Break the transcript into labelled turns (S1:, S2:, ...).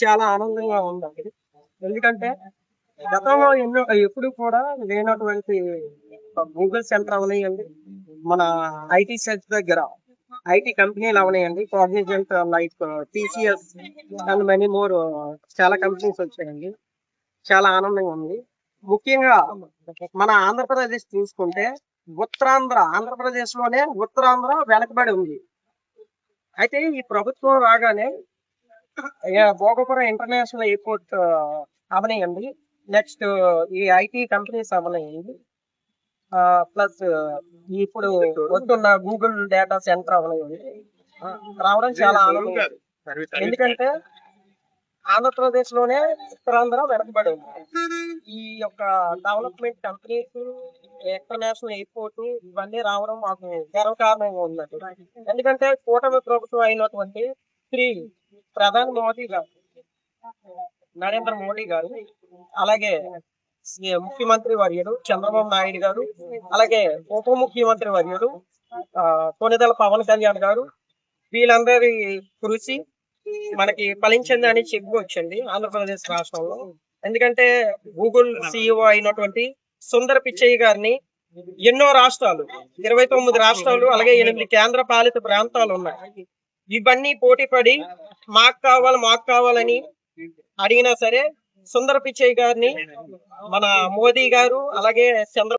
S1: చాలా ఆనందంగా ఉంది. ఎందుకంటే గతంలో ఎప్పుడు కూడా లేనటువంటి గూగుల్ సెంటర్ అవనియండి, మన ఐటీ సెక్టర్ దగ్గర ఐటీ కంపెనీలు అవనియండి, Cognizant like TCS and many more చాలా కంపెనీస్ వచ్చాయండి. చాలా ఆనందంగా ఉంది. ముఖ్యంగా మన ఆంధ్రప్రదేశ్ చూసుకుంటే ఆంధ్రప్రదేశ్ లోనే ఉత్తరాంధ్ర వెనకబడి ఉంది. అయితే ఈ ప్రభుత్వం రాగానే భోగపురం ఇంటర్నేషనల్ ఎయిర్పోర్ట్ అవనియండి, నెక్స్ట్ ఈ ఐటీ కంపెనీస్ అవనియండి, ప్లస్ ఇప్పుడు వస్తున్న గూగుల్ డేటా సెంటర్ అవనియండి రావడం చాలా ఆనందంగా ఉంది. ఎందుకంటే ఆంధ్రప్రదేశ్ లోనే ఉత్తరాంధ్ర వెనకబడి ఉంది. ఈ యొక్క డెవలప్మెంట్ కంపెనీస్, ఇంటర్నేషనల్ ఎయిర్పోర్ట్ ఇవన్నీ రావడం మాకు గర్వకారణంగా ఉన్నది. ఎందుకంటే కూటమి ప్రభుత్వం అయినటువంటి శ్రీ ప్రధాని మోదీ గారు, నరేంద్ర మోడీ గారు, అలాగే ముఖ్యమంత్రి వర్యుడు చంద్రబాబు నాయుడు గారు, అలాగే ఉప ముఖ్యమంత్రి వర్యుడు కొనిదెల పవన్ కళ్యాణ్ గారు, వీళ్ళందరి కృషి మనకి ఫలించిందని చెప్పుకోవచ్చండి ఆంధ్రప్రదేశ్ రాష్ట్రంలో. ఎందుకంటే గూగుల్ సిఇఓ అయినటువంటి సుందర్ పిచ్చయ్య గారిని ఎన్నో రాష్ట్రాలు, 29 రాష్ట్రాలు, అలాగే 8 కేంద్ర పాలిత ప్రాంతాలు ఉన్నాయి. ఇవన్నీ పోటీ పడి మాకు కావాలని అడిగినా సరే సుందర్ పిచ్చయ్య గారిని మన మోదీ గారు, అలాగే చంద్ర